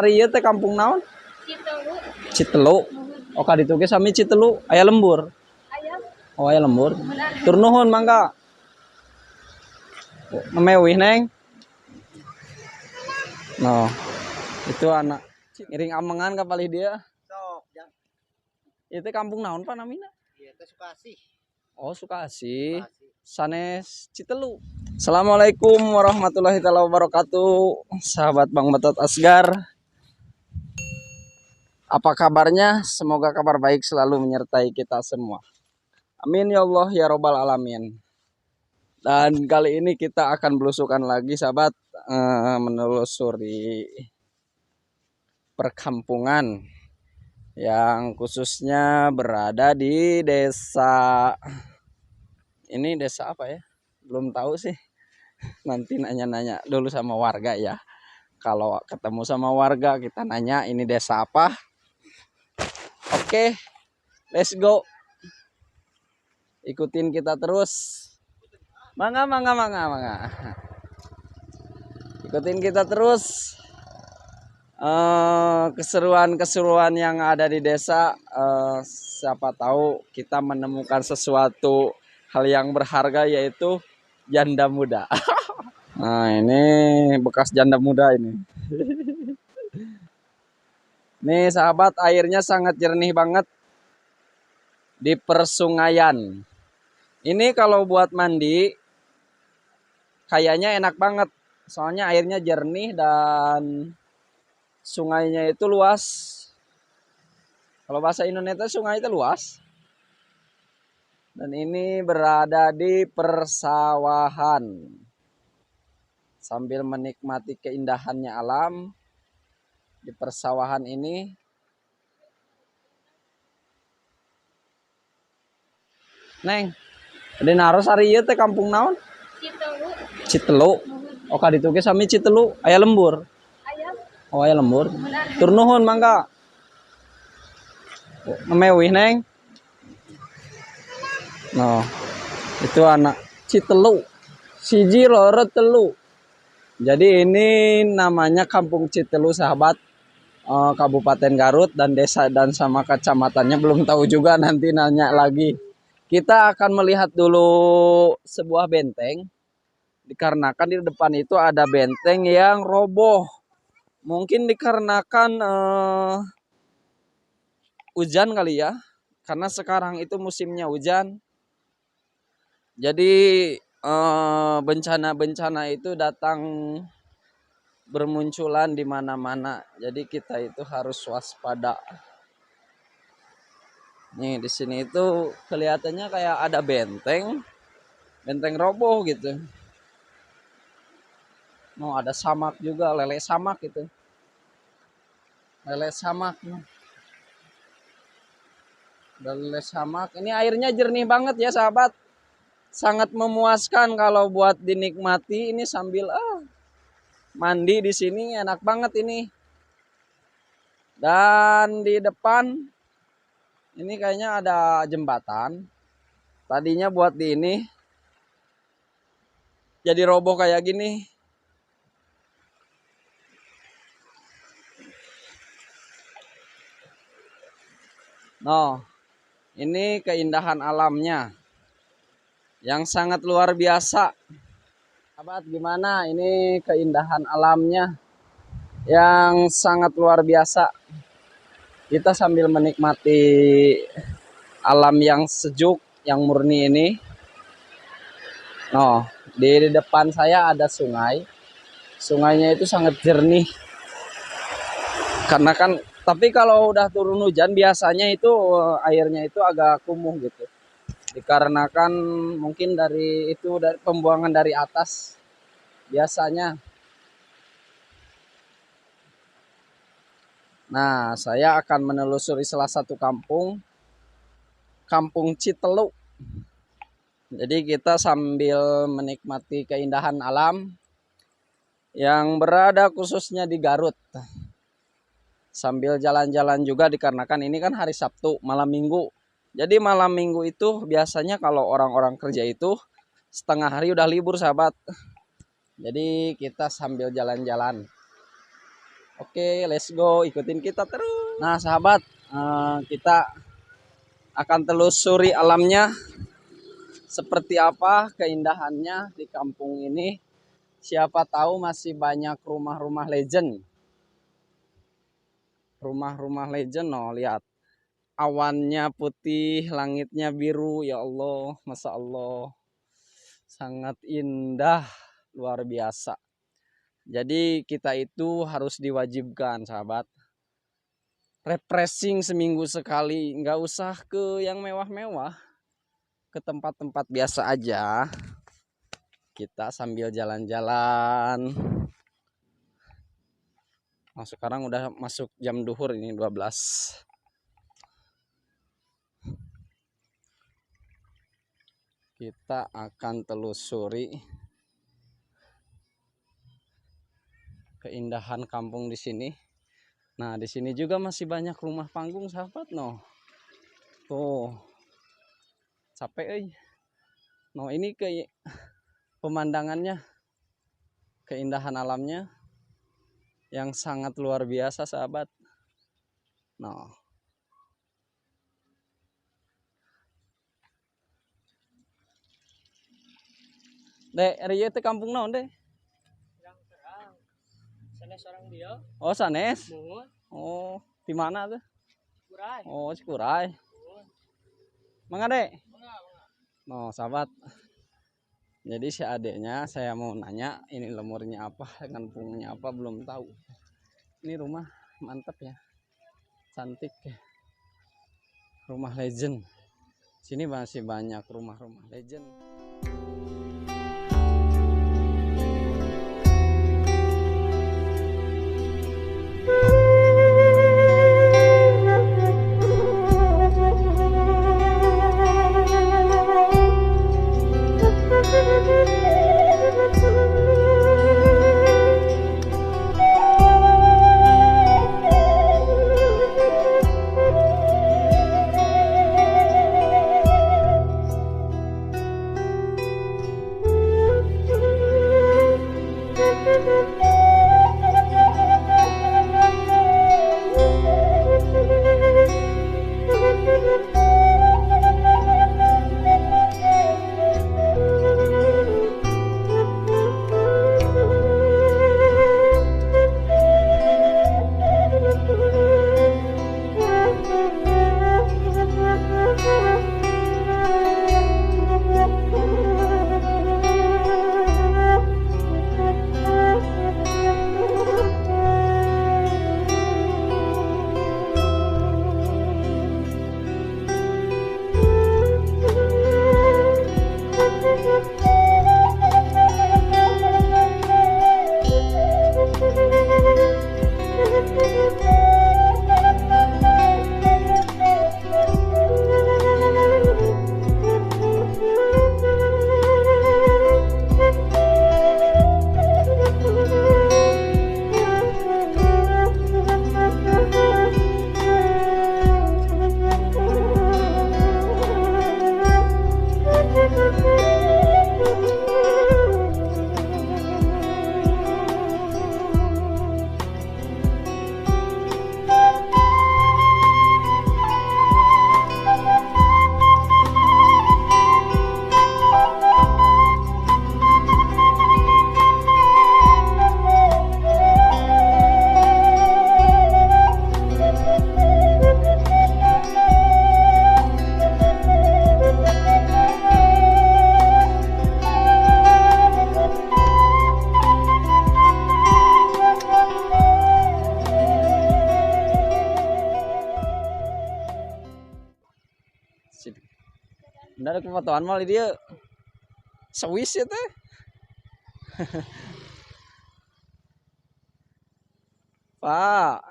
Ari ieu teh kampung naon? Citelu. Citelu. Oh ka ditu ge sami Citelu aya lembur. Aya. Oh aya lembur. Tur nuhun mangga. Mewih neng. No. Itu anak iring amengan ka palih dia. Sok, ya. Itu kampung naon Pak namina? Ieu teh Sukasih. Oh Sukasih. Sukasih. Sanes Citelu. Assalamualaikum warahmatullahi wabarakatuh. Sahabat Bang Betot Asgar. Apa kabarnya? Semoga kabar baik selalu menyertai kita semua. Amin ya Allah ya robbal alamin. Dan kali ini kita akan belusukan lagi sahabat, menelusuri perkampungan yang khususnya berada di desa. Ini desa apa ya? Belum tahu sih. Nanti nanya-nanya dulu sama warga ya. Kalau ketemu sama warga kita nanya ini desa apa. Oke, let's go. Ikutin kita terus. Mangga. Ikutin kita terus. Keseruan-keseruan yang ada di desa. Siapa tahu kita menemukan sesuatu hal yang berharga yaitu janda muda. Nah ini bekas janda muda ini. Nih sahabat, airnya sangat jernih banget di persungaian. Ini kalau buat mandi kayaknya enak banget. Soalnya airnya jernih dan sungainya itu luas. Kalau bahasa Indonesia sungai itu luas. Dan ini berada di persawahan. Sambil menikmati keindahannya alam di persawahan ini. Neng, di naros hari ieu teh kampung naon? Citelu. Citelu. Oh ka ditu ge sami Citelu aya lembur. Aya. Oh aya lembur. Tur nuhun mangga. Mewih neng. No. Itu anak Citelu. Siji loro telu. Jadi ini namanya Kampung Citelu sahabat. Kabupaten Garut dan desa dan sama kecamatannya belum tahu juga, nanti nanya lagi. Kita akan melihat dulu sebuah benteng. Dikarenakan di depan itu ada benteng yang roboh. Mungkin dikarenakan hujan kali ya. Karena sekarang itu musimnya hujan. Jadi bencana-bencana itu datang bermunculan di mana-mana. Jadi kita itu harus waspada. Nih di sini itu kelihatannya kayak ada benteng roboh gitu. Mau ada samak juga, lele samak gitu. Lele samak. Ada lele samak. Ini airnya jernih banget ya sahabat. Sangat memuaskan kalau buat dinikmati ini sambil mandi di sini enak banget ini. Dan di depan ini kayaknya ada jembatan. Tadinya buat di ini jadi roboh kayak gini. Noh, ini keindahan alamnya yang sangat luar biasa. Sahabat, gimana ini keindahan alamnya yang sangat luar biasa. Kita sambil menikmati alam yang sejuk, yang murni ini. Noh, di depan saya ada sungai. Sungainya itu sangat jernih. Karena kan, tapi kalau udah turun hujan biasanya itu airnya itu agak kumuh gitu. Dikarenakan mungkin dari pembuangan dari atas biasanya. Nah, saya akan menelusuri salah satu kampung Citelu. Jadi kita sambil menikmati keindahan alam yang berada khususnya di Garut. Sambil jalan-jalan juga dikarenakan ini kan hari Sabtu, malam Minggu. Jadi malam Minggu itu biasanya kalau orang-orang kerja itu setengah hari udah libur sahabat. Jadi kita sambil jalan-jalan. Oke, let's go, ikutin kita terus. Nah, sahabat, kita akan telusuri alamnya seperti apa keindahannya di kampung ini. Siapa tahu masih banyak rumah-rumah legend. Rumah-rumah legend, no, lihat. Awannya putih, langitnya biru, ya Allah, Masya Allah. Sangat indah, luar biasa. Jadi kita itu harus diwajibkan, sahabat. Refreshing seminggu sekali, nggak usah ke yang mewah-mewah. Ke tempat-tempat biasa aja. Kita sambil jalan-jalan. Nah, sekarang udah masuk jam duhur ini 12. Kita akan telusuri keindahan kampung di sini. Nah, di sini juga masih banyak rumah panggung, sahabat, no. Tuh. Capek, no, ini ke pemandangannya, keindahan alamnya yang sangat luar biasa, sahabat. No. Dek, rieu teh kampung naon, Dek? Terang-terang. Sanes orang dia. Oh, sanes. Muhun. Oh, di mana tuh? Kurai. Oh, Cikuray. Mangga, Dek. No, sahabat. Jadi si adeknya saya mau nanya, ini lemurnya apa, kampungnya apa, belum tahu. Ini rumah mantap ya. Cantik ya. Rumah legend. Sini masih banyak rumah-rumah legend. Nggak ada kepatuhan malah dia Swiss ya teh. Pak,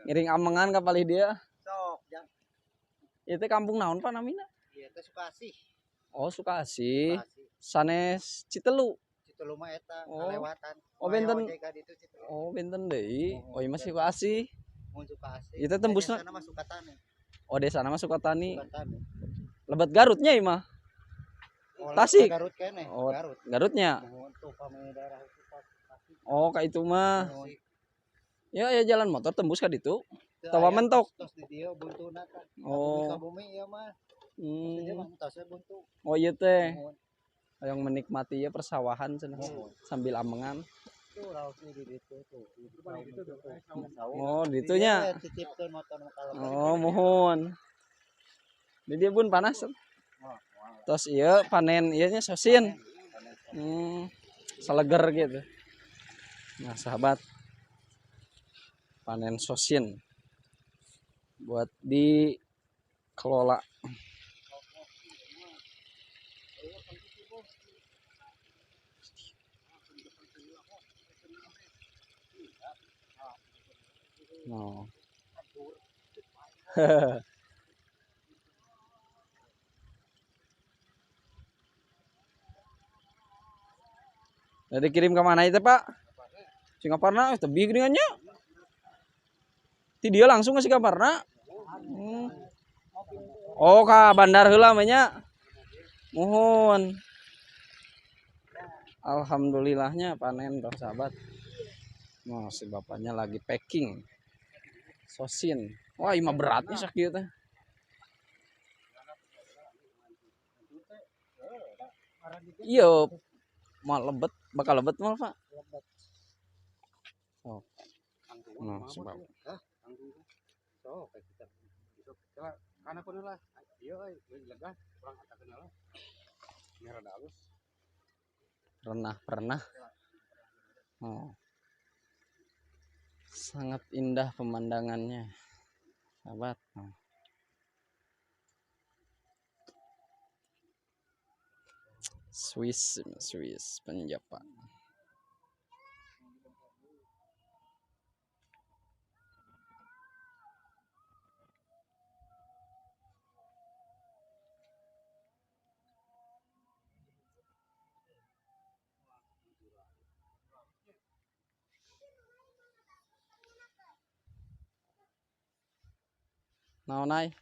ngiring amengan ka palih dia. Sok, jang. Itu kampung naon Pak namina? Ieu teh Sukasih. Oh, Sukasih. Sukasih. Sanes Citelu. Citelu mah eta Oh. kalewatan. Oh, benten. Aya ojek ka ditu Citelu. Oh, benten deui. Oh, ieu mah Sukasih. Mun Sukasih. Itu tembusna. Sana mah Sukatani. Oh, desa nama Sukatani. Sukatani. Lebat Garutnya ieu mah. Oh, Tasik. Garut keneh. Oh, Garut. Garutnya. Muhun tuh pami daerah Tasik. Oh, ka itu mah. Tasik. Ya ya jalan motor tembus ka ditu. Teu Tawa aya mentok. tos di dieu buntuna kan. Oh. Kabumi ieu mah. Jadi Hmm. mah tosnya buntu. Oh iya teh. Mohon. Yang menikmati ya persawahan cenah. Sambil amengan. Tuh raos di ditu tuh. Oh, ditunya. Titipkeun motor nu kalem. Oh, mohon. Di dia pun panas. Terus iya panen ieu nya sosin. Seleger gitu. Nah, sahabat. Panen sosin. Buat dikelola. No. Jadi kirim ke mana itu Pak? Singaparna tebih geuningannya. Ti dia langsung ke Singaparna. Oh ka bandar heula mah nya. Mohon. Alhamdulillahnya panen toh sahabat. Oh, si bapaknya lagi packing. Sosin. Wah, ima beratnya sakit teh. Iya, mal lebet, bakal lebet mal, Pak. Oh. Nah, sebab. So, kita kana kudu lah. Ieu euy, lega urang atakeun lah. Merah halus. Pernah. Oh. Sangat indah pemandangannya. Sahabat. Oh. Swiss penjapa. Naon ai?